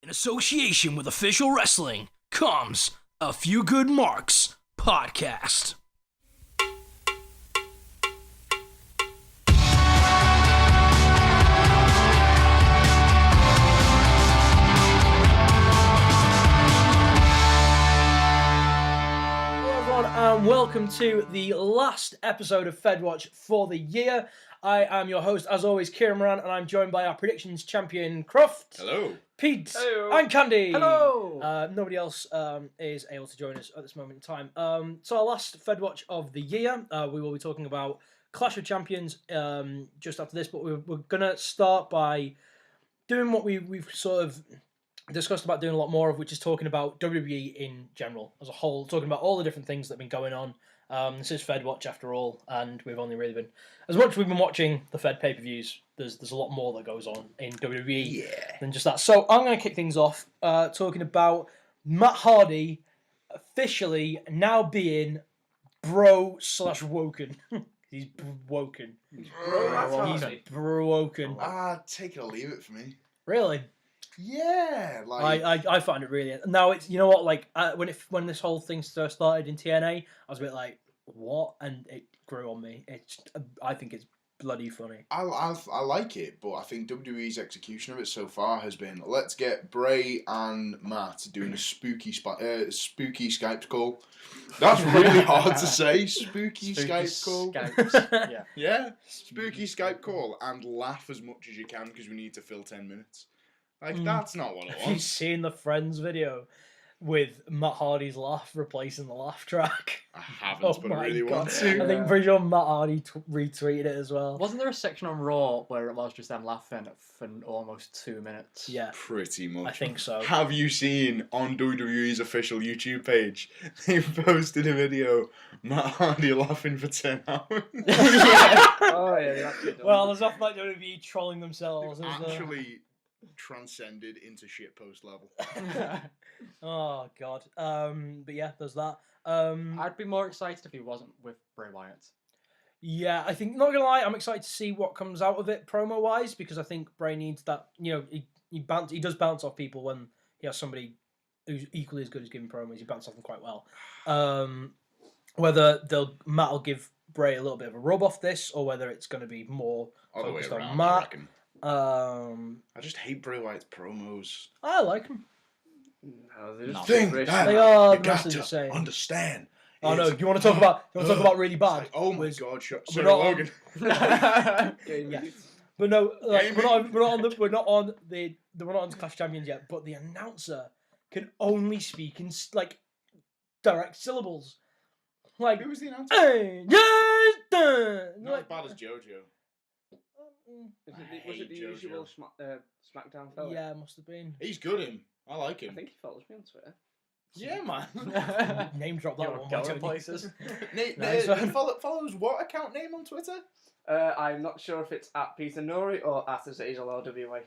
In association with Official Wrestling comes A Few Good Marks Podcast. And welcome to the last episode of FedWatch for the year. I am your host, as always, Kieran Moran, and I'm joined by our predictions champion, Croft. Hello. Pete. Hello. And Candy. Hello. Nobody else is able to join us at this moment in time. So our last FedWatch of the year, we will be talking about Clash of Champions just after this, but we're going to start by doing what we've sort of discussed about doing a lot more of, which is talking about WWE in general as a whole, talking about all the different things that have been going on. This is FedWatch after all, and we've only really been, as much as we've been watching the Fed pay-per-views, there's a lot more that goes on in WWE than just that. So I'm going to kick things off talking about Matt Hardy officially now being bro/woken. He's woken. He's broken. Take it or leave it for me. Really? Yeah, I find it really. Now it's, you know what, like when this whole thing first started in TNA, I was a bit like, what? And it grew on me. I think it's bloody funny. I like it, but I think WWE's execution of it so far has been, let's get Bray and Matt doing a spooky Skype call. That's really hard to say. Spooky Skype call. Yeah. Spooky Skype call, and laugh as much as you can because we need to fill 10 minutes. Like, that's not what I want. Have you seen the Friends video with Matt Hardy's laugh replacing the laugh track? I haven't, but I really want to. I think pretty sure Matt Hardy retweeted it as well. Wasn't there a section on Raw where it was just them laughing for almost 2 minutes? Yeah. Pretty much. I think so. Have you seen on WWE's official YouTube page, they've posted a video, Matt Hardy laughing for 10 hours? Oh, yeah. Well, there's nothing like WWE trolling themselves. Actually transcended into shitpost level. Oh, God. But yeah, there's that. I'd be more excited if he wasn't with Bray Wyatt. Yeah, I think, not gonna lie, I'm excited to see what comes out of it promo wise, because I think Bray needs that. You know, he does bounce off people when he has somebody who's equally as good as giving promos. He bounces off them quite well. Whether Matt will give Bray a little bit of a rub off this, or whether it's going to be more focused on Matt. I reckon. I just hate Bray Wyatt's promos. I like him. No, They are you got the to same. understand. Oh no! You want to talk about really bad? Like, oh my God! We're not Logan. Yeah. But no, like, we're not on Clash of Champions yet. But the announcer can only speak in like direct syllables. Like, Who was the announcer? hey, yes, Not as bad as JoJo. Was it the usual SmackDown fella? Yeah, must have been. He's good. I like him. I think he follows me on Twitter. Yeah, man. Name drop that one. Going places. He follows what account name on Twitter? I'm not sure if it's at Peter Nori or at Azazel RWA.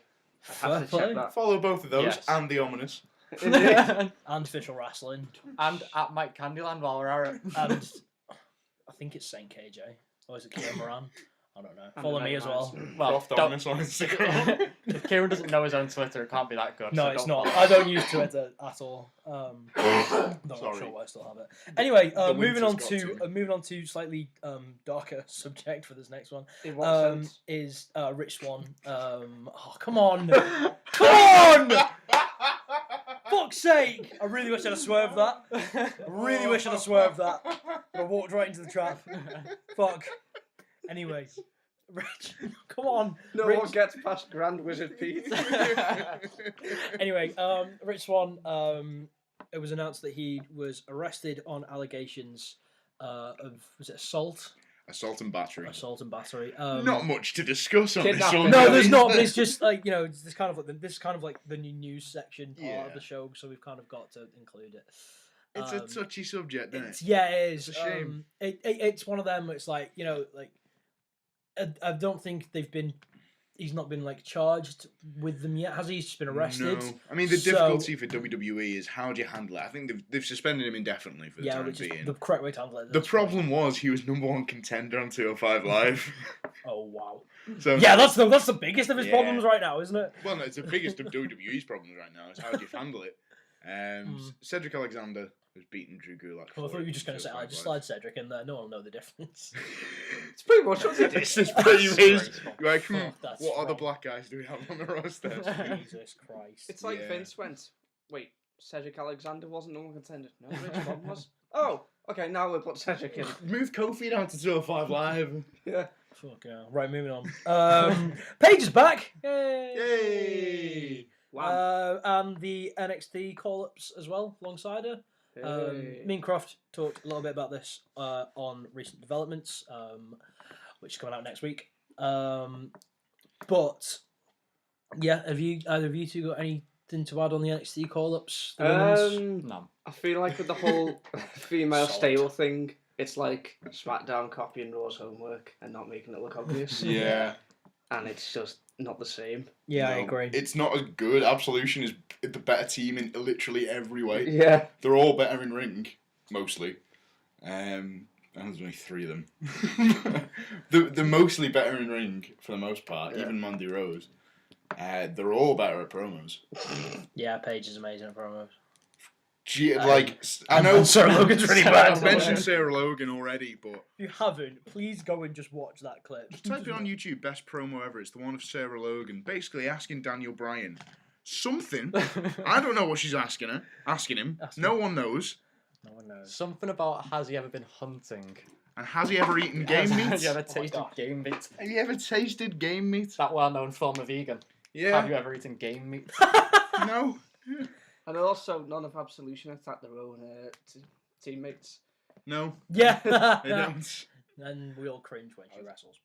I have to check that. Follow both of those Yes. and the ominous. Indeed. And Official Wrestling. And at Mike Candyland while we're at it. And I think it's Saint KJ. Or is it Kieran Moran? I don't know. And Follow the me as well. Well, Croft Ominous on Instagram. if Kieran doesn't know his own Twitter, it can't be that good. No, so it's don't not. follow. I don't use Twitter at all. I'm not Sorry. sure why I still have it. Anyway, moving on winter's to slightly darker subject for this next one. In what sense? Is Rich Swann. Oh, come on, come on! Fuck's sake! I really wish I'd have swerved that. I really wish I'd have swerved that. But I walked right into the trap. Fuck. Anyway, Rich, come on. No Rich. one gets past Grand Wizard Pete. Anyway, Rich Swann, it was announced that he was arrested on allegations of, was it assault? Assault and battery. Assault and battery. Not much to discuss on this Kidnapping. one. No, there's not. But it's just like, you know, this kind of like the new news section part of Yeah. the show, so we've kind of got to include it. It's a touchy subject, isn't it? Yeah, it is. It's a shame. It's one of them. It's like, you know, like I don't think he's not been like charged with them yet, has he? He's just been arrested. No. I mean, the difficulty for WWE is how do you handle it? I think they've suspended him indefinitely for the time which being. is the correct way to handle it. The problem was he was #1 contender on 205 Live. Oh wow. So Yeah, that's the biggest of his problems right now, isn't it? Well, no, it's the biggest of WWE's problems right now. Is how do you handle it? Cedric Alexander has beaten Drew Gulak. Well, I thought you were just going to say, I just slide Cedric in there. No one will know the difference. It's pretty much what it It's is. just pretty much like, That's what other wrong. black guys do we have on the roster? Jesus Christ. It's like Yeah. Vince went, wait, Cedric Alexander wasn't number one contender. No, Rich Swann was. Oh, okay, now we'll put Cedric in. Move Kofi down to 205 Live. Yeah. Fuck yeah. Right, moving on. Paige is back. Yay. Yay! Wow. And the NXT call-ups as well, alongside her. Me and Croft talked a little bit about this on recent developments, which is coming out next week. But yeah, have either of you two got anything to add on the NXT call-ups? No. I feel like with the whole female Solid. stable thing, it's like SmackDown copying Raw's homework and not making it look obvious. Yeah. And it's just not the same. Yeah, I No, agree. It's not as good. Absolution is the better team in literally every way. Yeah. They're all better in ring, mostly. And there's only 3 of them. They're mostly better in ring for the most part, Yeah. even Mandy Rose. They're all better at promos. Yeah, Paige is amazing at promos. I know Sarah Logan's really bad. I've mentioned Sarah Logan already, but If you haven't, please go and just watch that clip. just type it on YouTube, best promo ever. It's the one of Sarah Logan, basically asking Daniel Bryan something. I don't know what she's asking him. No one knows. No one knows. Something about has he ever been hunting? And has he ever eaten game meat? Have you ever Oh my tasted God. game meat? Have you ever tasted game meat? That well-known form of vegan. Yeah. Have you ever eaten game meat? No. And also, none of Absolution attack their own teammates. No. Yeah. They don't. And we all cringe when she wrestles.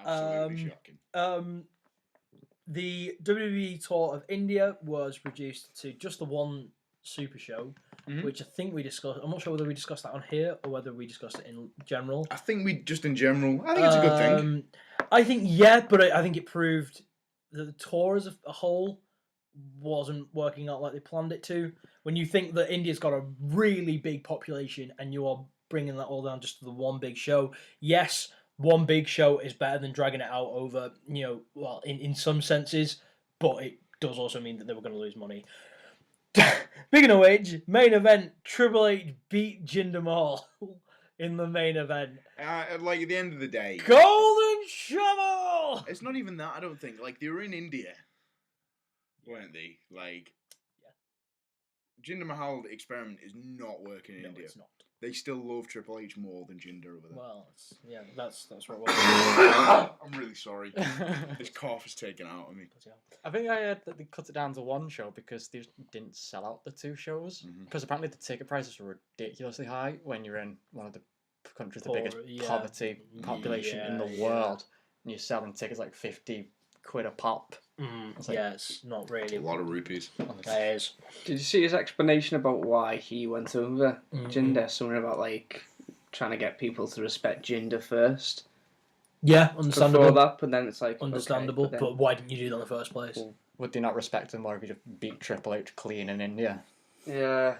Absolutely shocking. The WWE tour of India was reduced to just the one super show, which I think we discussed. I'm not sure whether we discussed that on here or whether we discussed it in general. I think just in general, I think it's a good thing. I think, yeah, but I think it proved that the tour as a whole wasn't working out like they planned it to. When you think that India's got a really big population and you are bringing that all down just to the one big show, yes, one big show is better than dragging it out over, well, in some senses, but it does also mean that they were going to lose money. Speaking of which, main event, Triple H beat Jinder Mahal in the main event. Like at the end of the day, Golden Shovel! it's not even that. I don't think. Like they were in India, weren't they? Like, Jinder Mahal experiment is not working in No, India. it's not. They still love Triple H more than Jinder over there. Well, that's what it was. I'm really sorry. This cough is taken out of me. I think I heard that they cut it down to one show because they just didn't sell out the 2 shows. Because apparently the ticket prices were ridiculously high when you're in one of the countries with the biggest poverty population in the world. And you're selling tickets like 50 quid a pop. It's it's not really. A lot of rupees. That is. Did you see his explanation about why he went over Jinder? Something about like trying to get people to respect Jinder first. Yeah, understandable. Before that, but then it's like Understandable, okay, but why didn't you do that in the first place? Would they not respect him more if you just beat Triple H clean in India? yeah.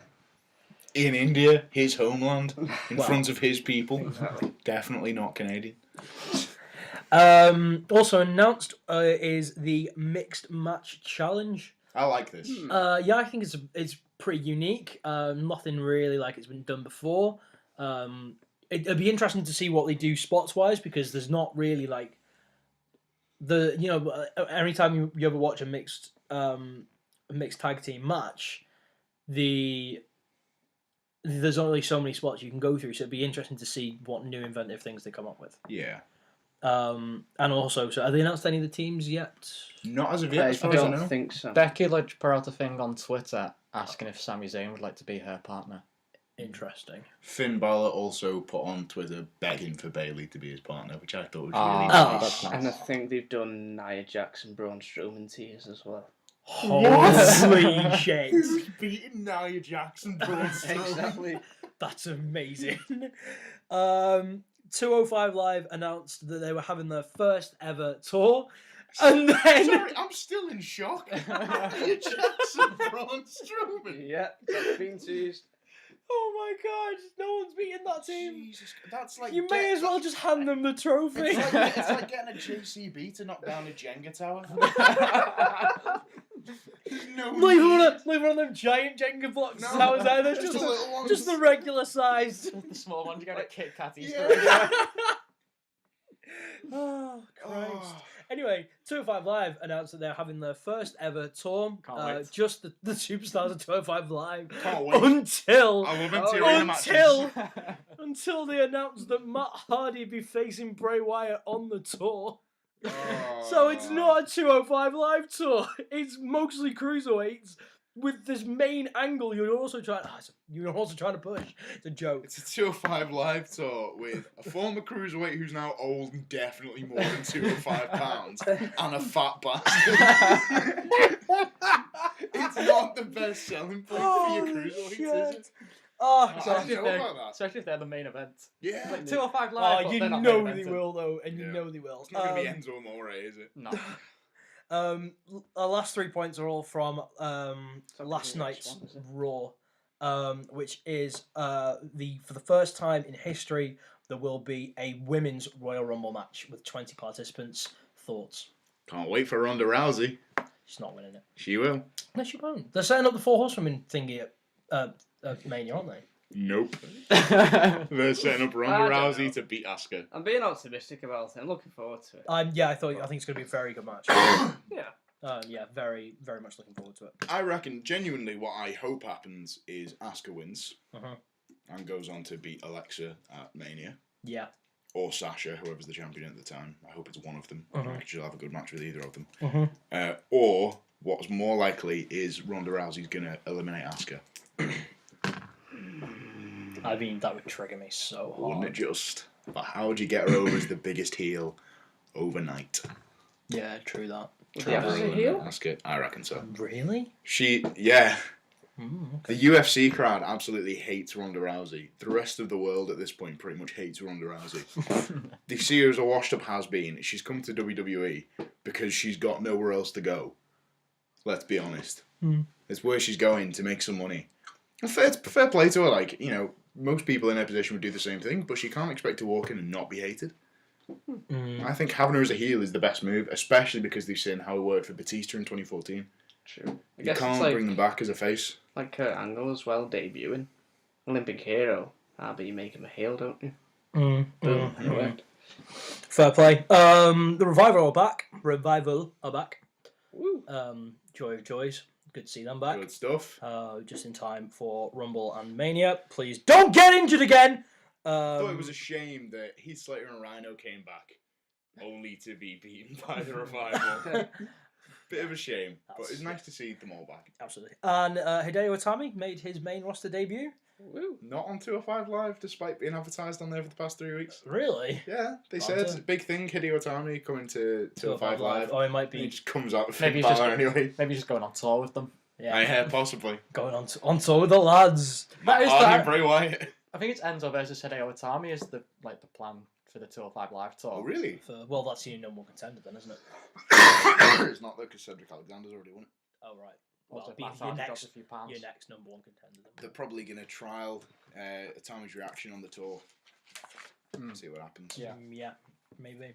In India, his homeland, in Well, front of his people. Exactly. Definitely not Canadian. Also announced is the mixed match challenge. I like this. Yeah, I think it's pretty unique. Nothing really like it's been done before. It'd be interesting to see what they do spots wise because there's not really like anytime you ever watch a mixed tag team match, there's only so many spots you can go through. So it'd be interesting to see what new inventive things they come up with. Yeah. And also, so have they announced any of the teams yet? Not as of yet, I as far as I know. don't think so. Becky Lynch put out a thing on Twitter asking if Sami Zayn would like to be her partner. Interesting. Finn Balor also put on Twitter begging for Bayley to be his partner, which I thought was really Oh, nice. that's nice. And I think they've done Nia Jax and Braun Strowman tears as well. Holy shit! Who's beating Nia Jackson? Exactly. That's amazing. 205 Live announced that they were having their first ever tour. And then... Sorry, I'm still in shock. Nia Jackson, Braun Strowman. Yeah, that's been teased. Oh my god, no one's beating that team. Jesus, that's like You may as well just hand them the trophy. It's like getting a JCB to knock down a Jenga tower. No Leave need. one of them giant Jenga blocks. No, How is that? There's just just the little ones. just the regular size. The small ones, you got a Kit Kat Easter Yeah. egg. Oh Christ. Oh. Anyway, 205 Live announced that they're having their first ever tour. Can't wait. Just the superstars of 205 Live. Can't wait. Until I love empty arena matches. until they announced that Matt Hardy would be facing Bray Wyatt on the tour. So it's not a 205 Live tour. It's mostly cruiserweights with this main angle you're also trying to push. It's a joke. It's a 205 Live tour with a former cruiserweight who's now old and definitely more than 205 pounds and a fat bastard. It's not the best selling point for your cruiserweights, is it? Oh, I Especially didn't know about that. if they're the main event. Yeah. Like 205 Live. oh, but you they're not know main they evented. will though, and you Yeah. know they will. It's not going to be Enzo Amore, is it? No. Our last 3 points are all from last really night's strong, is it? Raw, which is for the first time in history there will be a women's Royal Rumble match with 20 participants. Thoughts? Can't wait for Ronda Rousey. She's not winning it. She will. No, she won't. They're setting up the 4 Horsewomen thingy at Mania, aren't they? Nope. They're setting up I Ronda don't Rousey know. to beat Asuka. I'm being optimistic about it. I'm looking forward to it. I think it's going to be a very good match. Yeah. Very, very much looking forward to it. I reckon, genuinely, what I hope happens is Asuka wins Uh-huh. and goes on to beat Alexa at Mania. Yeah. Or Sasha, whoever's the champion at the time. I hope it's one of them. I reckon she'll have a good match with either of them. Or, what's more likely is Ronda Rousey's going to eliminate Asuka. I mean, that would trigger me so hard. Wouldn't it just? But how would you get her over as the biggest heel overnight? Yeah, true that. Would you have to say heel? Asuka? I reckon so. Really? Yeah. Okay. The UFC crowd absolutely hates Ronda Rousey. The rest of the world at this point pretty much hates Ronda Rousey. They see her as a washed-up has-been. She's come to WWE because she's got nowhere else to go. Let's be honest. It's where she's going to make some money. And fair play to her. Like, you know, most people in her position would do the same thing, but she can't expect to walk in and not be hated. I think having her as a heel is the best move, especially because they've seen how it worked for Batista in 2014. True. I You guess can't it's like, bring them back as a face. like Kurt Angle as well, debuting. Olympic hero. But you make him a heel, don't you? Boom. And it worked. Fair play. The Revival are back. Woo. Joy of joys. Good to see them back. Good stuff. Just in time for Rumble and Mania. Please don't get injured again. I thought it was a shame that Heath Slater and Rhino came back, only to be beaten by the Revival. Bit of a shame, but it's nice to see them all back. Absolutely. And Hideo Itami made his main roster debut. Woo. Not on 205 Live, despite being advertised on there for the past 3 weeks. Really? Yeah, they Not said to- big thing, Hideo Itami coming to 205 Live. Oh, it might And he be. just comes out with Maybe Finn he's Balor just- anyway. Maybe just going on tour with them. Yeah. Possibly. Going on tour with the lads. That is Hardy that. and Bray Wyatt. I think it's Enzo versus Hideo Itami is the plan for the 205 Live tour. Oh, really? Well, that's your number one contender then, isn't it? It's not though, because Cedric Alexander's already won it. Oh, right. Also, Well, be Matt your Hardy dropped next, a few pounds. your next number one contender then. They're probably going to trial Itami's reaction on the tour. See what happens. Yeah. Yeah, maybe.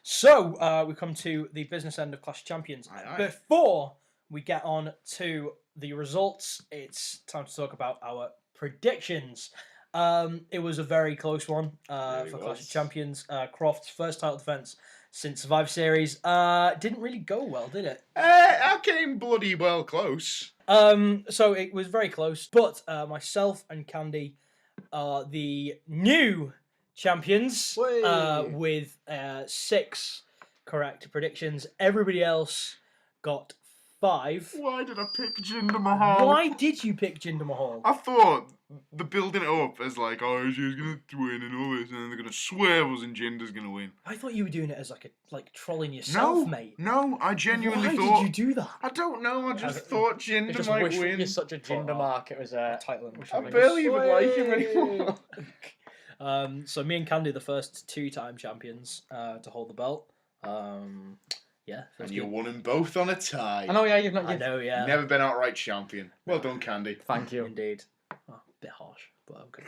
So, we come to the business end of Clash of Champions. Aye, aye. Before we get on to the results, it's time to talk about our predictions. It was a very close one Really for Clash was. of Champions. Croft's first title defense since Survivor Series didn't really go well, did it? I came bloody well close. So it was very close, but myself and Candy are the new champions with 6 correct predictions. Everybody else got 5. Why did I pick Jinder Mahal? Why did you pick Jinder Mahal? I thought the building it up as like, oh, she's gonna win and all this, and then they're gonna swear us and Jinder's gonna win. I thought you were doing it as like trolling yourself, mate. No, I genuinely Why thought. did you do that? I don't know. I just thought You Jinder just might wish win. you're such a Jinder mark. It was a Title. I barely even like him anymore. So me and Candy, the first 2-time champions to hold the belt. Yeah, And you won them both on a tie. I know, yeah, you've not. I know, yeah. Never been outright champion. Well done, Candy. Thank you. Indeed. Oh, bit harsh, but okay.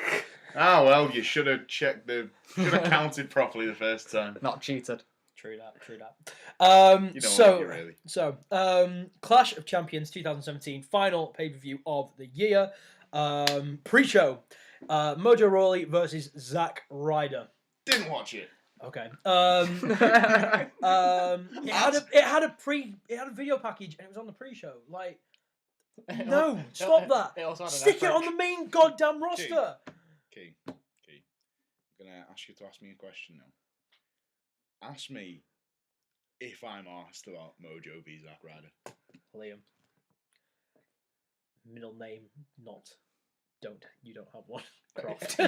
Ah, well, you should have counted properly the first time. Not cheated. True that. You don't want So, to, really. Clash of Champions 2017 final pay-per-view of the year. Pre-show, Mojo Rawley versus Zack Ryder. Didn't watch it. Okay. It had a video package and it was on the pre-show. Like, no, stop that. Stick it on the main goddamn roster. Key. I'm gonna ask you to ask me a question now. Ask me if I'm asked about Mojo v Zack Ryder. Liam. Middle name, not. You don't have one. Croft.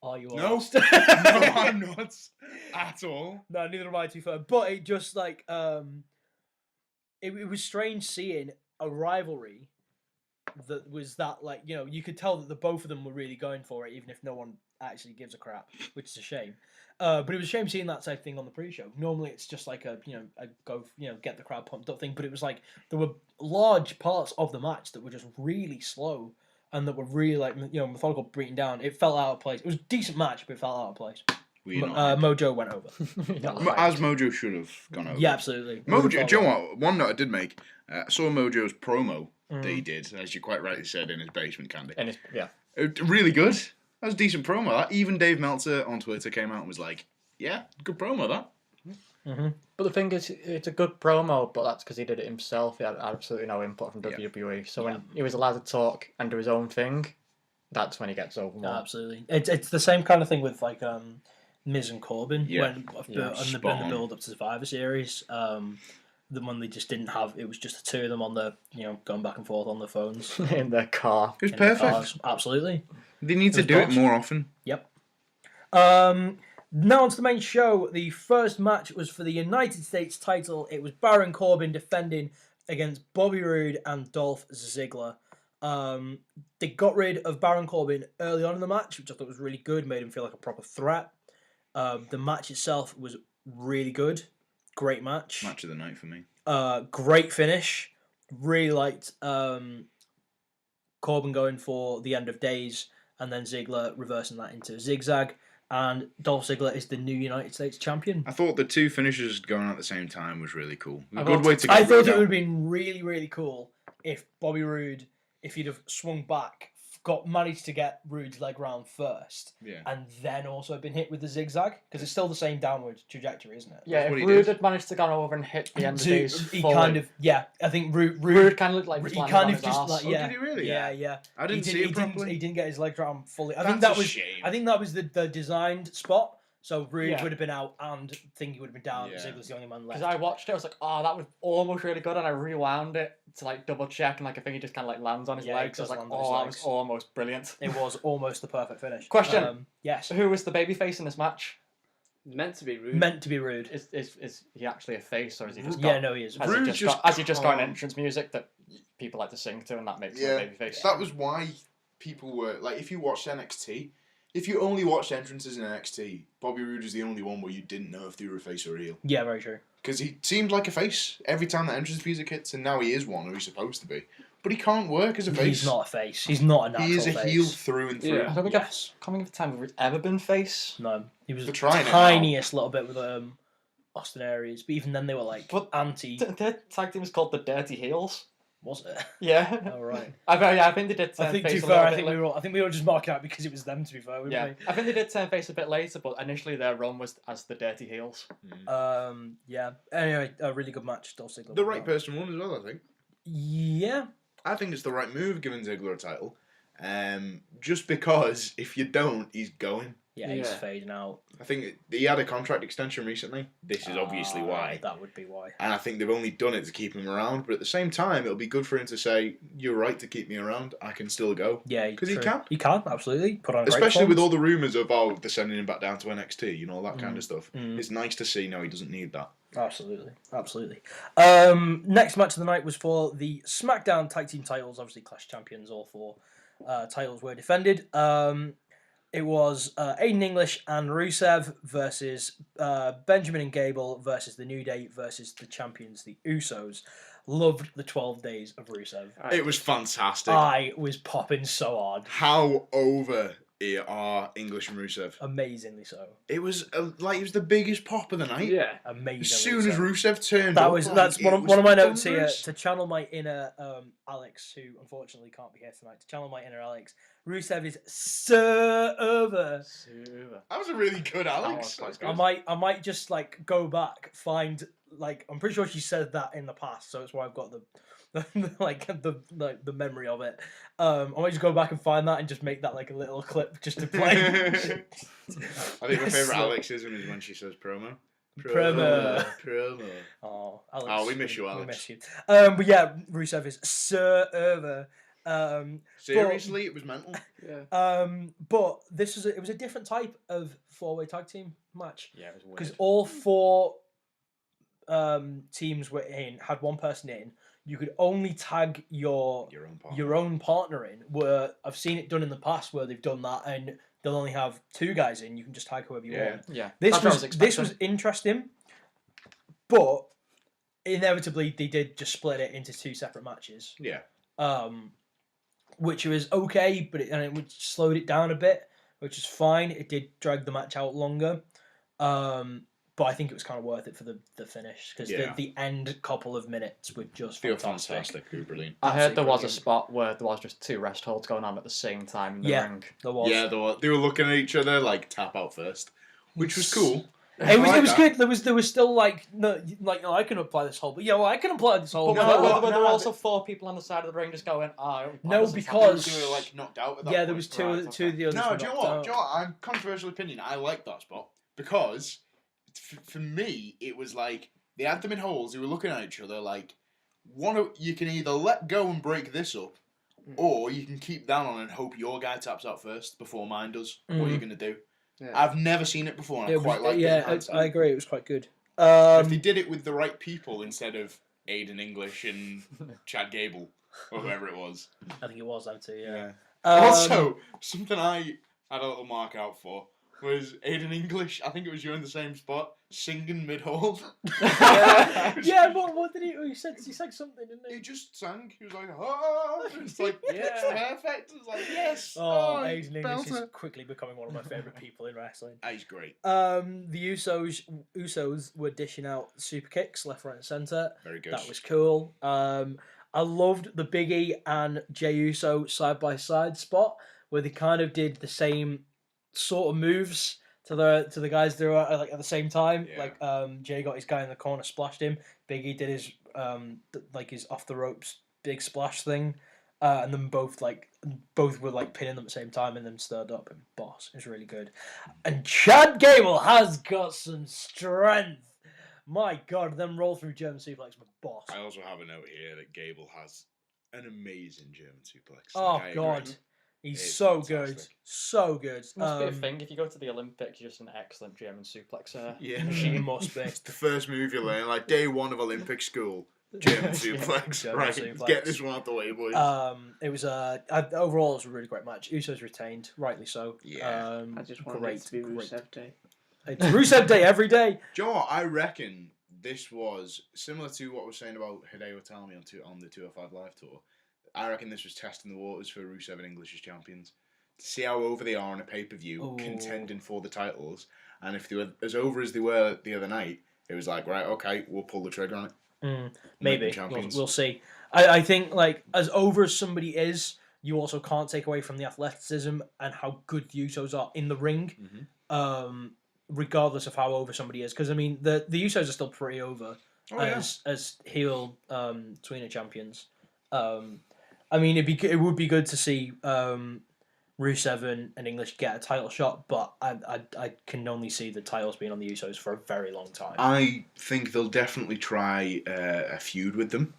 Are you No. honest? No, I'm not at all. No, neither am I, to be fair. But it just like it was strange seeing a rivalry that was that, like, you know, you could tell that the both of them were really going for it, even if no one actually gives a crap, which is a shame. But it was a shame seeing that type of thing on the pre-show. Normally it's just like a get the crowd pumped up thing, but it was like there were large parts of the match that were just really slow and that were really, like, you know, methodical, breaking down. It felt out of place. It was a decent match, but it felt out of place. Mojo went over. As Mojo should have gone over. Yeah, absolutely. Mojo, do you know what? One note I did make, I saw Mojo's promo that he did, as you quite rightly said, in his basement, Candy. Really good. That was a decent promo. That. Even Dave Meltzer on Twitter came out and was like, yeah, good promo, that. Mm-hmm. But the thing is, it's a good promo, but that's because he did it himself. He had absolutely no input from WWE. So when he was allowed to talk and do his own thing, that's when he gets over more. No, absolutely. It's the same kind of thing with, like, Miz and Corbin when the build up to Survivor Series. The one they just didn't have, it was just the two of them on the, you know, going back and forth on the phones in their car. It was perfect. Absolutely. They need to do it more often. Yep. Now on to the main show. The first match was for the United States title. It was Baron Corbin defending against Bobby Roode and Dolph Ziggler. They got rid of Baron Corbin early on in the match, which I thought was really good, made him feel like a proper threat. The match itself was really good. Great match. Match of the night for me. Great finish. Really liked Corbin going for the end of days and then Ziggler reversing that into a zigzag. And Dolph Ziggler is the new United States champion. I thought the two finishers going on at the same time was really cool. A good way to get I thought it would have been really, really cool if Bobby Roode, if he'd have swung back, managed to get Roode's leg round first, and then also been hit with the zigzag, because it's still the same downward trajectory, isn't it? Yeah, if Roode had managed to go over and hit the end of days, he kind of, I think Roode kind of looked like he kind of just did he really? Yeah. I didn't see it properly. He didn't get his leg round fully. I That's think that a was shame. I think that was the designed spot. So Roode would have been out and Thingy would have been down. Yeah. Ziggler's the only man left. Because I watched it, I was like, oh, that was almost really good, and I rewound it to like double check, and like I think he just kind of like lands on his legs. I was like, oh, that was almost brilliant. It was almost the perfect finish. Question: yes, who was the babyface in this match? Meant to be Roode. Meant to be Roode. Is he actually a face, or is he just? Yeah, no, he is. Has he just got an entrance music that people like to sing to, and that makes him a babyface? That was why people were like, if you watched NXT. If you only watched entrances in NXT, Bobby Roode is the only one where you didn't know if they were a face or a heel. Yeah, very true. Because he seemed like a face every time that entrance music hits, and now he is one, or he's supposed to be. But he can't work as a face. He's not a face. He's not a natural face. He is a heel through and through. I don't think coming of time where he's ever been face. No, he was the tiniest little bit with Austin Aries, but even then they were like anti. Their tag team was called the Dirty Heels. Was it? Yeah. All right. I think they did turn face. To be fair, I think we were just marking out because it was them. To be fair, I think they did turn face a bit later, but initially their run was as the Dirty Heels. Yeah. Anyway, a really good match. Dolph Ziggler. The right person won as well, I think. Yeah. I think it's the right move giving Ziggler a title. Just because if you don't, he's going. Yeah, he's fading out. I think he had a contract extension recently. This is obviously why. That would be why. And I think they've only done it to keep him around. But at the same time, it'll be good for him to say, "You're right to keep me around. I can still go." Yeah, because he can. He can absolutely put on. Especially with all the rumours of they're sending him back down to NXT. You know, that kind of stuff. It's nice to see. No, he doesn't need that. Absolutely. Next match of the night was for the SmackDown Tag Team titles. Obviously, Clash Champions. All four titles were defended. It was Aiden English and Rusev versus Benjamin and Gable versus the New Day versus the champions, the Usos. Loved the 12 days of Rusev. It was fantastic. I was popping so hard. How over are English and Rusev? Amazingly so. It was like it was the biggest pop of the night. Yeah. Amazingly As soon so. as Rusev turned up, That's one of my notes here, to channel my inner Alex, who unfortunately can't be here tonight. To channel my inner Alex, Rusev is so over. That was a really good Alex. I might just like go back, find like, I'm pretty sure she said that in the past, so that's why I've got the memory of it. I might just go back and find that and just make that like a little clip just to play. I think my favourite Alexism is when she says promo. Promo. Oh, Alex, oh, we miss you, Alex. We miss you. But yeah, Rusev is so over. Seriously, it was mental. Yeah. But it was a different type of 4-way tag team match. Yeah, it was weird. Because all 4 teams had one person in. You could only tag your own partner in. Where I've seen it done in the past, where they've done that, and they'll only have 2 guys in. You can just tag whoever you want. Yeah. This was interesting, but inevitably they did just split it into 2 separate matches. Yeah. Which was okay, but it slowed it down a bit, which is fine. It did drag the match out longer. But I think it was kind of worth it for the finish, because the end couple of minutes were just fantastic. Brilliant. I heard there was a spot where there was just 2 rest holds going on at the same time in the ring. There was. Yeah, they were looking at each other like tap out first, which was cool. It was good. There was still like I can apply this hold, but I can apply this hold. But were there also 4 people on the side of the ring just going, no, because they were like knocked out. At that there point. was two of the others. No, do you know what? I'm controversial opinion. I like that spot because for me it was like they had them in holes. They were looking at each other like you can either let go and break this up, or you can keep that on and hope your guy taps out first before mine does. What are you gonna do? Yeah. I've never seen it before, and I quite like it. Yeah, I agree. It was quite good. If they did it with the right people instead of Aiden English and Chad Gable, or whoever it was. I think it was them too, yeah. Also, something I had a little mark out for was Aiden English. I think it was you in the same spot, singing mid-hold. Yeah, what did he said something, didn't he? He just sang. He was like, oh, it's like, it's perfect. It was like, yes. Aiden English is quickly becoming one of my favourite people in wrestling. He's great. The Usos were dishing out super kicks left, right, and centre. Very good. That was cool. I loved the Big E and Jey Uso side by side spot where they kind of did the same sort of moves to the guys that were like at the same time. Yeah. Like Jey got his guy in the corner, splashed him. Big E did his his off the ropes big splash thing, and then both were like pinning them at the same time and then stirred up. And boss, it was really good. And Chad Gable has got some strength. My God, them roll through German suplex, but boss. I also have a note here that Gable has an amazing German suplex. Oh God. He's so fantastic. good. So good. It must be a thing. If you go to the Olympics, you're just an excellent German suplexer. Yeah. She must be. It's the first move you learn, like day 1 of Olympic school. German suplex. German right. suplex. Get this one out the way, boys. It was overall it was a really great match. Usos retained, rightly so. Yeah. I just wanted it to be Rusev Day. It's Rusev Day every day. Do you know what? I reckon this was similar to what I was saying about Hideo Itami on the 205 Live tour. I reckon this was testing the waters for Rusev and English as champions. To see how over they are on a pay-per-view, contending for the titles. And if they were as over as they were the other night, it was like, right, okay, we'll pull the trigger on it. Maybe. We'll see. I think, like, as over as somebody is, you also can't take away from the athleticism and how good the Usos are in the ring, regardless of how over somebody is. Because, I mean, the Usos are still pretty over as heel tweener champions. I mean, it would be good to see Rusev and English get a title shot, but I can only see the titles being on the Usos for a very long time. I think they'll definitely try a feud with them.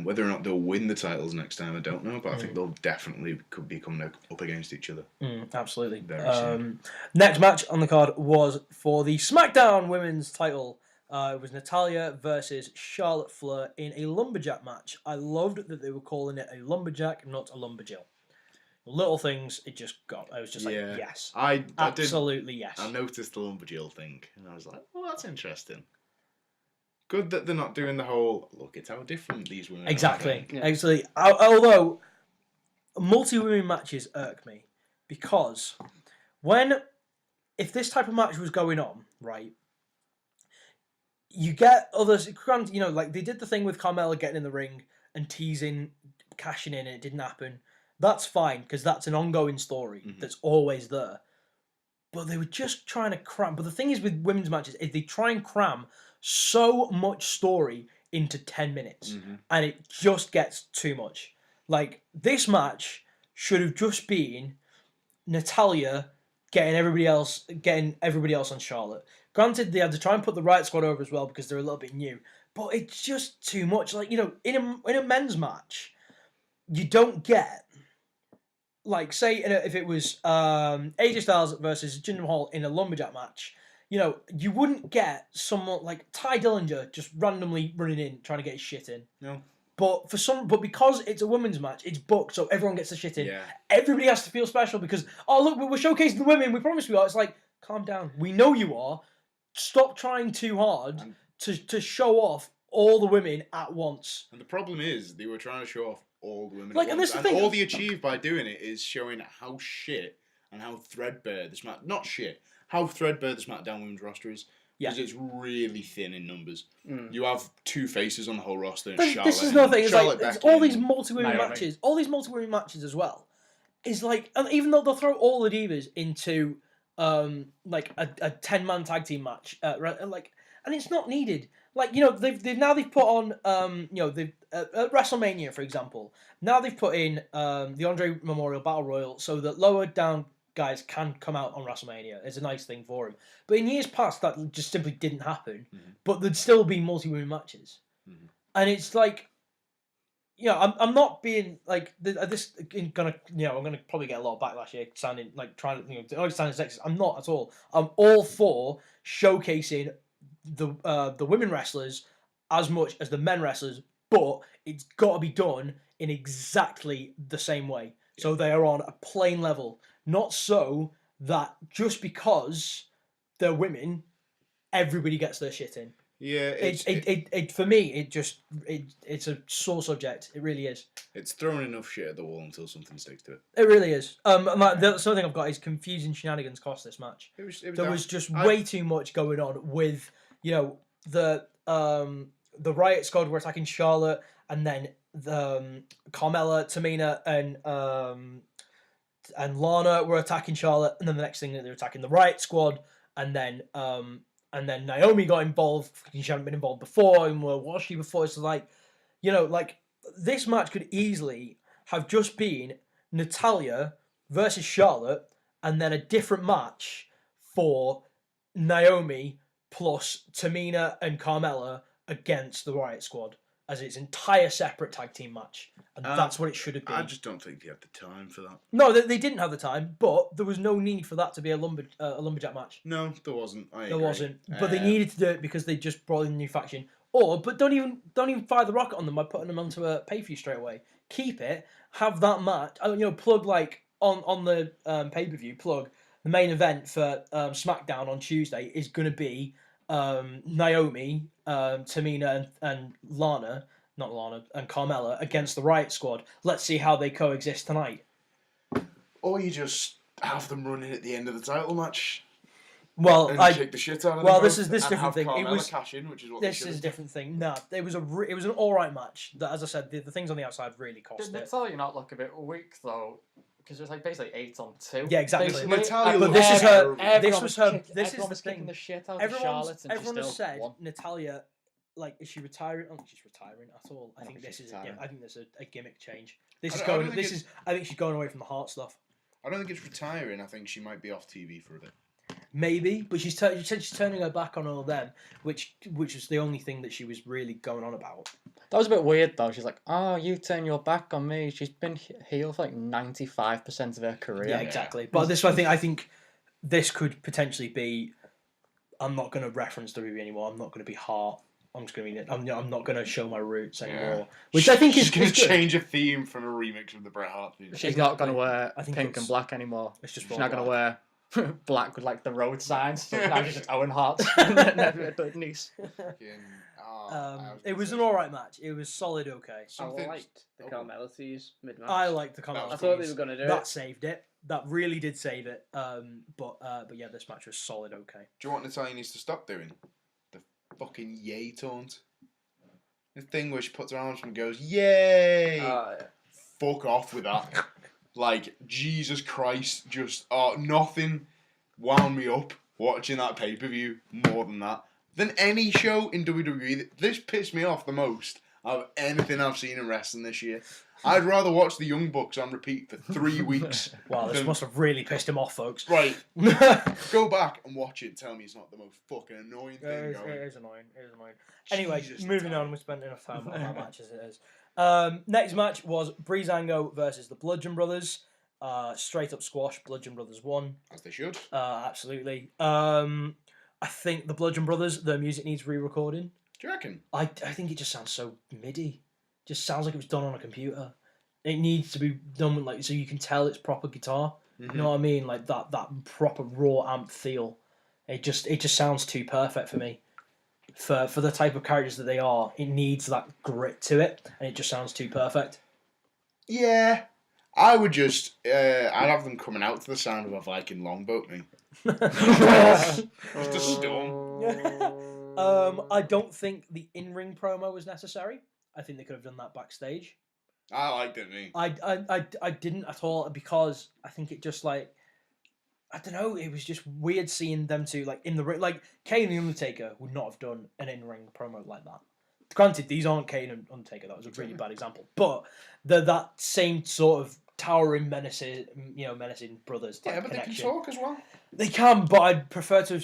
Whether or not they'll win the titles next time, I don't know, but I think they'll definitely could be coming up against each other. Absolutely. Very soon. Next match on the card was for the SmackDown Women's title. It was Natalya versus Charlotte Flair in a lumberjack match. I loved that they were calling it a lumberjack, not a lumberjill. Little things, it just got. I was just like, yes. Absolutely yes. I noticed the lumberjill thing, and I was like, well, that's interesting. good that they're not doing the whole look at how different these women Exactly. are. Yeah. Actually, although multi-women matches irk me because if this type of match was going on, right, you get others. You know, like they did the thing with Carmella getting in the ring and teasing, cashing in, and it didn't happen. That's fine because that's an ongoing story that's always there. But they were just trying to cram. But the thing is with women's matches is they try and cram so much story into 10 minutes, and it just gets too much. Like this match should have just been Natalya getting everybody else on Charlotte. Granted, they had to try and put the Riot Squad over as well because they're a little bit new, but it's just too much. Like, you know, in a men's match, you don't get, like, say if it was AJ Styles versus Jinder Mahal in a lumberjack match, you know, you wouldn't get someone like Ty Dillinger just randomly running in trying to get his shit in. No. But because it's a women's match, it's booked, so everyone gets the shit in. Yeah. Everybody has to feel special because, oh look, we're showcasing the women. We promise we are. It's like, calm down. We know you are. Stop trying too hard to show off all the women at once. And the problem is they were trying to show off all the women Like, at and once. this is the And thing. all they achieved by doing it is showing how shit and how threadbare this how threadbare the SmackDown women's roster is. Because it's really thin in numbers. You have two faces on the whole roster. And Charlotte, this is another thing. It's like Becky all these and multi-women Naomi. matches. All these multi-women matches as well. Is like, and even though they'll throw all the divas into like a 10-man tag team match, like, and it's not needed. Like, you know, they've put on you know, they've at WrestleMania, for example. Now they've put in the Andre Memorial Battle Royal so that lower down guys can come out on WrestleMania. It's a nice thing for him. But in years past, that just simply didn't happen. But there'd still be multi-women matches, and it's like, you know, I'm not being like this. I'm gonna probably get a lot of backlash here, sounding like trying to, you know, sounding sexist. I'm not at all. I'm all for showcasing the women wrestlers as much as the men wrestlers, but it's got to be done in exactly the same way. So they are on a plane level, not so that just because they're women, everybody gets their shit in. Yeah, For me, it's a sore subject. It really is. it's throwing enough shit at the wall until something sticks to it. It really is. And like, the other thing I've got is confusing shenanigans cost this match. There was just way too much going on with, you know, the Riot Squad were attacking Charlotte, and then the Carmella, Tamina, and Lana were attacking Charlotte, and then the next thing they're attacking the Riot Squad, and then Naomi got involved. She hadn't been involved before, and was she before? It's like, you know, like this match could easily have just been Natalya versus Charlotte, and then a different match for Naomi plus Tamina and Carmella against the Riot Squad as its entire separate tag team match. And that's what it should have been. I just don't think they had the time for that. No, they didn't have the time, but there was no need for that to be a lumberjack match. No, there wasn't. There wasn't. But they needed to do it because they just brought in a new faction. But don't even fire the rocket on them by putting them onto a pay-per-view straight away. Keep it, have that match, you know, plug like on the pay-per-view, plug the main event for SmackDown on Tuesday is going to be Naomi, Tamina, and Lana, not Lana, and Carmella against the Riot Squad. Let's see how they coexist tonight. Or you just have them running at the end of the title match. Well, and kick the shit out of them. Well, both this different thing. Carmella It was cash in, which is what this is a different thing. No, it was an all right match. That, as I said, the things on the outside really cost Did it. Natalya not look a bit weak though? Because it was like basically 8-on-2. Yeah, exactly. Basically. Natalya But looked this is her. terrible. This was her. This is Everyone the was kicking thing. the shit out of Charlotte, and Everyone she has still said won. Natalya, like, is she retiring? I don't think she's retiring at all. I think this she's is. retiring. I think there's a gimmick change. This is I don't going. think This is. I think she's going away from the heart stuff. I don't think it's retiring. I think she might be off TV for a bit. Maybe, but she said she's turning her back on all of them, which was the only thing that she was really going on about. That was a bit weird though. She's like, "Oh, you turn your back on me." She's been heel for like 95% of her career. Yeah, exactly. But this, I think this could potentially be. I'm not going to reference WWE anymore. I'm not going to be Hart. I'm just going to be. I'm not going to show my roots anymore. Yeah. Which I think is going to good. change a theme from a remix of the Bret Hart theme. She's not going to wear I think pink it's- and black anymore. It's just She's all not going to black. wear black with like the road signs. So now she's just Owen Hart. Niece. Fucking It was an alright match. It was solid okay. I liked the Carmella tease mid-match. I liked the Carmella tease. I thought they were going to do it. That saved it. That really did save it. But yeah, this match was solid okay. Do you want Natalya needs to stop doing? The fucking yay taunt. The thing where she puts her arms up and goes, yay! Yeah. Fuck off with that. Like, Jesus Christ, just nothing wound me up watching that pay-per-view more than that. Than any show in WWE. This pissed me off the most of anything I've seen in wrestling this year. I'd rather watch the Young Bucks on repeat for 3 weeks. Wow, this must have really pissed him off, folks. Right. Go back and watch it and tell me it's not the most fucking annoying thing going. It is annoying. Anyway, Jesus, moving on. We spent enough time on that match as it is. Next match was Breezango versus the Bludgeon Brothers. Straight up squash. Bludgeon Brothers won. As they should. Absolutely. I think the Bludgeon Brothers, their music needs re-recording. Do you reckon? I think it just sounds so MIDI. Just sounds like it was done on a computer. It needs to be done with so you can tell it's proper guitar. Mm-hmm. You know what I mean? Like that proper raw amp feel. It just sounds too perfect for me. For the type of characters that they are, it needs that grit to it, and it just sounds too perfect. Yeah, I would just I'd have them coming out to the sound of a Viking longboat. Just a storm. I don't think the in-ring promo was necessary. I think they could have done that backstage. I liked it, me. I didn't at all because I think it just I don't know. It was just weird seeing them two in the ring. Like Kane and the Undertaker would not have done an in-ring promo like that. Granted, these aren't Kane and Undertaker. That was a really bad example. But they're that same sort of towering menacing brothers. Yeah, but connection. they can talk as well. They can, but I'd prefer to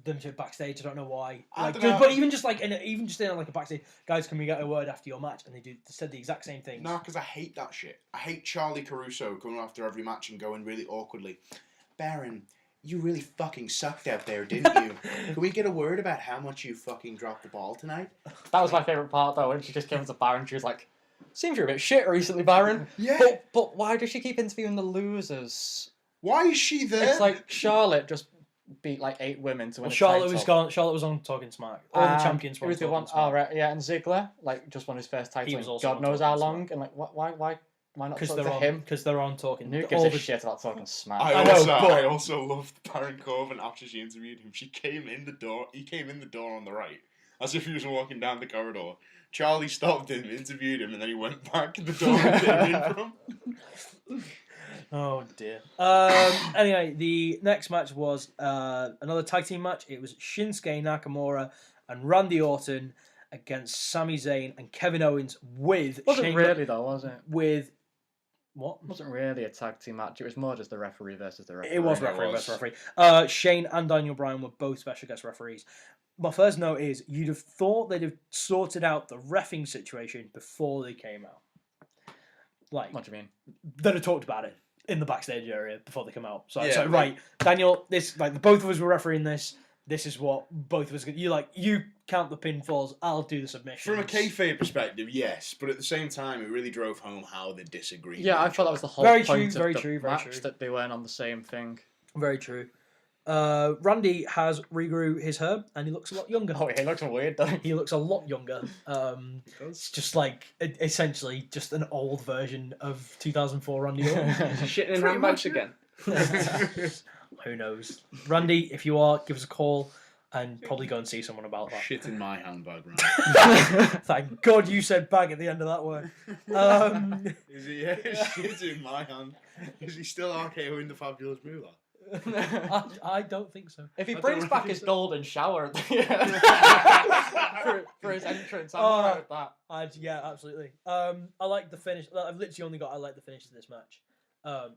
them to backstage. I don't know why. But even just in a backstage, guys, can we get a word after your match? And they said the exact same thing. No, because I hate that shit. I hate Charlie Caruso coming after every match and going really awkwardly, Baron, you really fucking sucked out there, didn't you? Can we get a word about how much you fucking dropped the ball tonight? That was my favourite part though, when she just came to Baron. She was like, "Seems you're a bit shit recently, Baron." Yeah. But why does she keep interviewing the losers? Why is she there? It's like Charlotte just beat 8 women to win. Charlotte was on Talking Smack. All the champions were on Talking Smack. Oh right, yeah, and Ziggler just won his first title. He was also God knows how long, and why not talk to him? Because they're on Talking. Who gives a shit about Talking Smack? I also loved Baron Corbin after she interviewed him. She came in the door. He came in the door on the right, as if he was walking down the corridor. Charlie stopped him, interviewed him, and then he went back to the door and came in from. Oh dear. Anyway, the next match was another tag team match. It was Shinsuke Nakamura and Randy Orton against Sami Zayn and Kevin Owens with. Wasn't really though, was it? With what? It wasn't really a tag team match. It was more just the referee versus the referee. It was referee versus referee. Shane and Daniel Bryan were both special guest referees. My first note is you'd have thought they'd have sorted out the reffing situation before they came out. What do you mean? They'd have talked about it in the backstage area before they come out. So Yeah, right, Daniel, this both of us were refereeing this. This is what both of us. You count the pinfalls. I'll do the submissions. From a kayfabe perspective, yes, but at the same time, it really drove home how they disagreed. Yeah, I thought that was the whole very point true, of the match, that they weren't on the same thing. Very true. Randy has regrew his hair and he looks a lot younger. Oh, he looks weird though. He looks a lot younger. It's just essentially just an old version of 2004 Randy Orton. Shitting in handbags again. Who knows? Randy, if you are, give us a call and probably go and see someone about that. Shit in my handbag, Randy. Thank God you said bag at the end of that word. Is he? Yeah, shit in my hand. Is he still RKOing the Fabulous Moolah? I don't think so. If he brings back his golden shower for his entrance, I'm alright with that. Yeah, absolutely. I like the finish. I've literally only I like the finish of this match.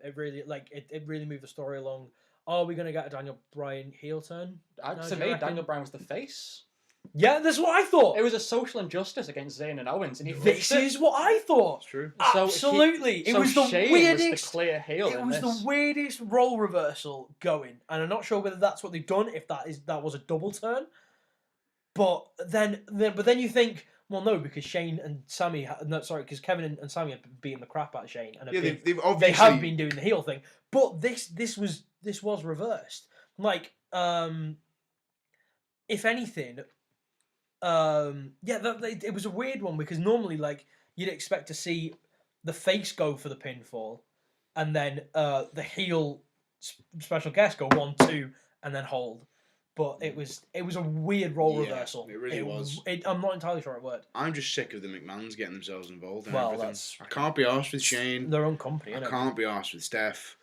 It really it really moved the story along. Are we gonna get a Daniel Bryan heel turn? To me, Daniel Bryan was the face. Yeah, that's what I thought. It was a social injustice against Zayn and Owens, and this is what I thought. It's true. Absolutely, it was the weirdest. Was the clear heel. It was the weirdest role reversal going, and I'm not sure whether that's what they've done. If that was a double turn, but then you think, well, no, because Shane and Sami, because Kevin and Sami have been beating the crap out of Shane, and they have been doing the heel thing. But this was reversed. If anything, it was a weird one because normally, like, you'd expect to see the face go for the pinfall, and then the heel special guest go 1-2 and then hold. But it was a weird role reversal. It really was. I'm not entirely sure it worked. I'm just sick of the McMahons getting themselves involved in Well, everything. I can't be arsed with Shane. Their own company. I can't be arsed with Steph.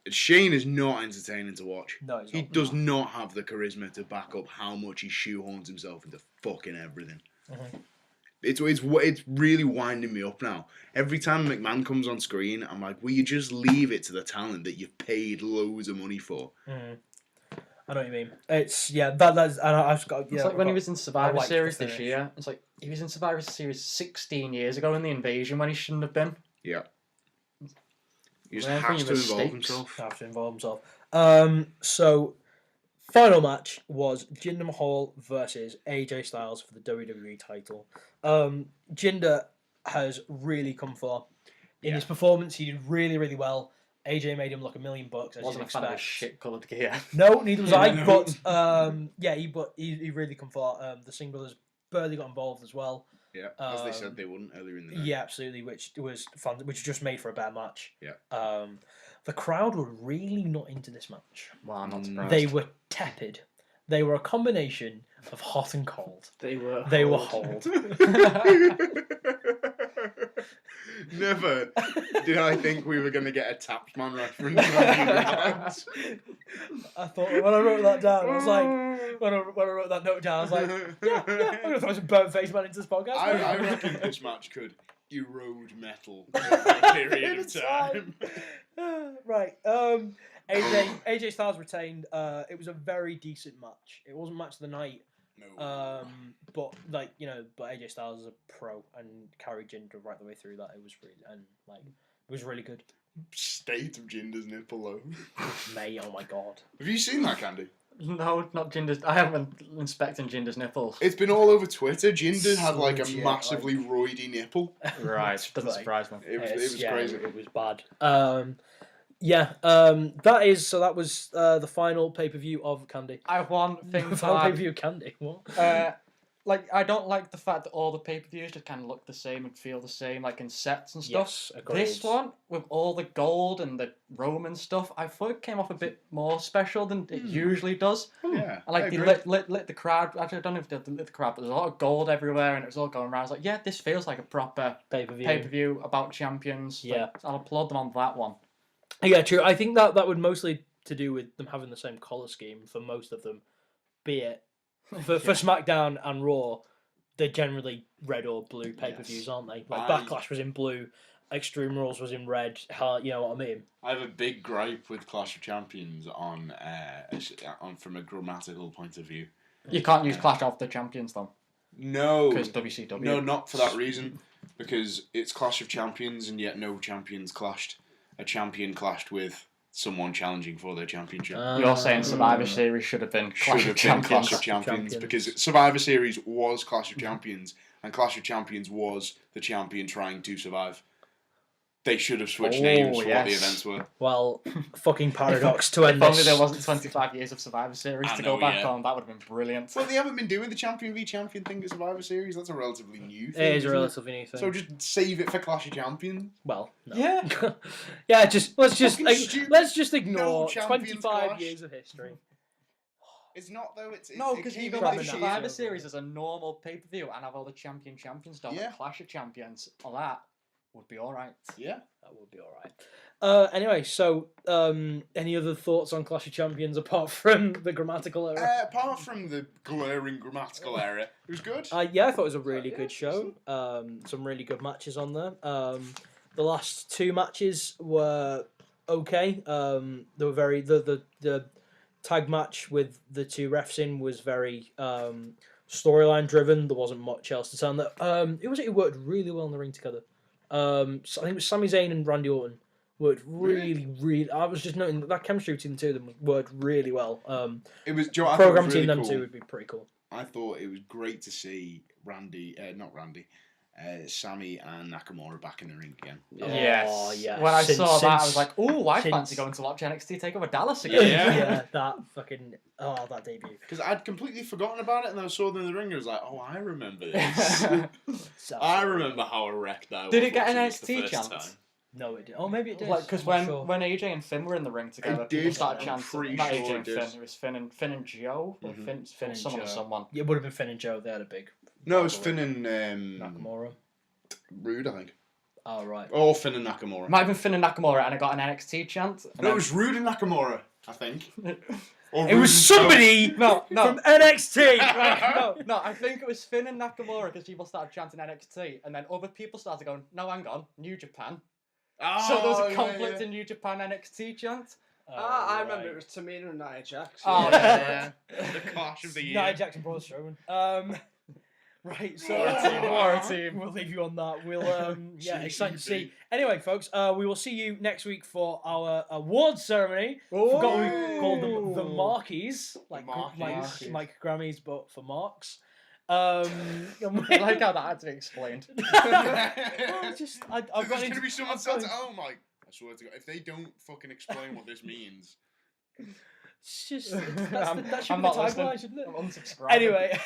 Shane is not entertaining to watch. No, he does not have the charisma to back up how much he shoehorns himself into fucking everything. Mm-hmm. It's really winding me up now. Every time McMahon comes on screen, I'm like, will you just leave it to the talent that you've paid loads of money for? Mm. I know what you mean. It's that's and I've got. It's like when he was in Survivor Series this year. It's like he was in Survivor Series 16 years ago in the Invasion when he shouldn't have been. Yeah. He just has to involve himself. Have to involve himself. So, final match was Jinder Mahal versus AJ Styles for the WWE title. Jinder has really come far in his performance. He did really, really well. AJ made him look $1 million. As wasn't a fan of his shit-coloured gear. No, neither was I. But he really come far. The Singh brothers barely got involved as well. Yeah, as they said they wouldn't earlier in the night. Yeah, absolutely, which was fun, which just made for a better match. Yeah. The crowd were really not into this match. Well, I'm not surprised. They were tepid. They were a combination of hot and cold. They were hold. Never did I think we were going to get a Tapsman reference. I thought when I wrote that down, I was like, when I wrote that note down, I was like, yeah, I'm going to throw some burnt face man into this podcast. I reckon this match could erode metal over a period of time. Right. AJ Styles retained. It was a very decent match. It wasn't match of the night. No. But AJ Styles is a pro and carried Jinder right the way through that. It was really good. State of Jinder's nipple though. Mate, oh my god. Have you seen that, Candy? No, not Jinder's. I haven't inspected Jinder's nipples. It's been all over Twitter. Jinder had like a massively roidy nipple. Right, doesn't surprise me. It was crazy. It was bad. That was the final pay-per-view of Candy. I have one thing to final add. pay-per-view of Candy. What? I don't like the fact that all the pay-per-views just kind of look the same and feel the same, like in sets and stuff. Yes, agreed. This one, with all the gold and the Roman stuff, I thought it came off a bit more special than it usually does. Yeah, And like they lit the crowd. Actually, I don't know if they lit the crowd, but there's a lot of gold everywhere, and it was all going around. I was like, yeah, this feels like a proper pay-per-view about champions. Yeah, I'll applaud them on that one. Yeah, true. I think that would mostly to do with them having the same colour scheme for most of them. Be it for SmackDown and Raw, they're generally red or blue pay-per-views, aren't they? Like Backlash was in blue, Extreme Rules was in red. You know what I mean? I have a big gripe with Clash of Champions on from a grammatical point of view. You can't use Clash of the Champions though. No, because WCW. No, not for that reason. Because it's Clash of Champions, and yet no champions clashed. A champion clashed with someone challenging for their championship. You're saying Survivor Series should have been Clash of Champions because Survivor Series was Clash of Champions and Clash of Champions was the champion trying to survive. They should have switched names for what the events were. Well, fucking paradox to end this. If only there wasn't 25 years of Survivor Series to go back on, that would have been brilliant. Well, they haven't been doing the champion v champion thing at Survivor Series. That's a relatively new thing. It is a relatively new thing. So just save it for Clash of Champions. Well, no. Yeah. Yeah, let's just ignore 25 years of history. It's not though. It's no, because you go back to Survivor Series as a normal pay-per-view and have all the champions done. Yeah. Like Clash of Champions, all that would be all right. Yeah, that would be all right. Anyway, so any other thoughts on Clash of Champions apart from the grammatical error? Apart from the glaring grammatical error, it was good. Yeah, I thought it was a really good show. Some really good matches on there. The last two matches were okay. They were very the tag match with the two refs in was very storyline driven. There wasn't much else to say on that. It worked really well in the ring together. So I think it was Sami Zayn and Randy Orton worked really. I was just noting that chemistry between the two of them worked really well. It was program between them two would be pretty cool. I thought it was great to see Sami and Nakamura back in the ring again. Yes. Oh, yeah. When I saw that, I was Since- like, "Ooh, I fancy going to watch NXT take over Dallas again." Yeah, that fucking that debut. Because I'd completely forgotten about it, and then I saw them in the ring, and I was like, "Oh, I remember this. So, I remember how wrecked I was." Did it get an watching this the NXT first chance? time. no, it did. Oh, maybe it did. Like, because I'm when not sure. when AJ and Finn were in the ring together, It people did. started I'm chanting. pretty Not sure AJ it and did. Finn. It was Finn and Joe. Or Mhm. Finn and someone or Joe. someone. It would have been Finn and Joe. They had a big No, it was Finn and Nakamura. Rude, I think. Oh, right. Or Finn and Nakamura. Might have been Finn and Nakamura, and it got an NXT chant. And No, it was Rude and Nakamura, I think. Or It Rude was and somebody No, from NXT. no, I think it was Finn and Nakamura because people started chanting NXT, and then other people started going, "No, hang on, New Japan." Oh, So there was a yeah, conflict yeah. in New Japan NXT chant. I remember it was Tamina and Nia Jax. Oh, Yeah. The clash of the year. Nia Jackson, Braun Strowman. Right, so What a team. we'll leave you on that. We'll yeah, See, excited to see. see. Anyway, folks, we will see you next week for our awards ceremony. Forgot we called them the Markies, like Markies. like Grammys, but for marks. I like how that had to be explained. I've There's got going into, to be someone I've got sat at into- home like, I swear to God, if they don't fucking explain what this means. It's just that should I'm be the not listening. tagline, shouldn't it? I'm unsubscribing. Anyway,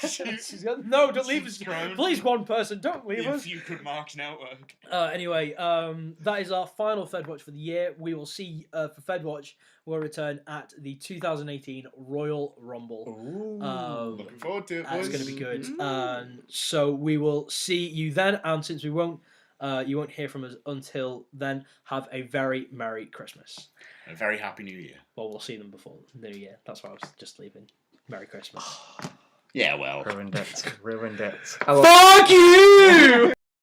no, don't leave us. Subscribe. Please, one person, don't leave If us. you could Marks Network. Anyway, that is our final FedWatch for the year. We will see for FedWatch. We'll return at the 2018 Royal Rumble. Looking forward to it, That's boys. going to be good. So we will see you then. And since we won't, you won't hear from us until then. Have a very Merry Christmas. A very happy New Year. Well, we'll see them before the New Year. That's why I was just leaving. Merry Christmas. Yeah, well. Ruined it. Fuck you!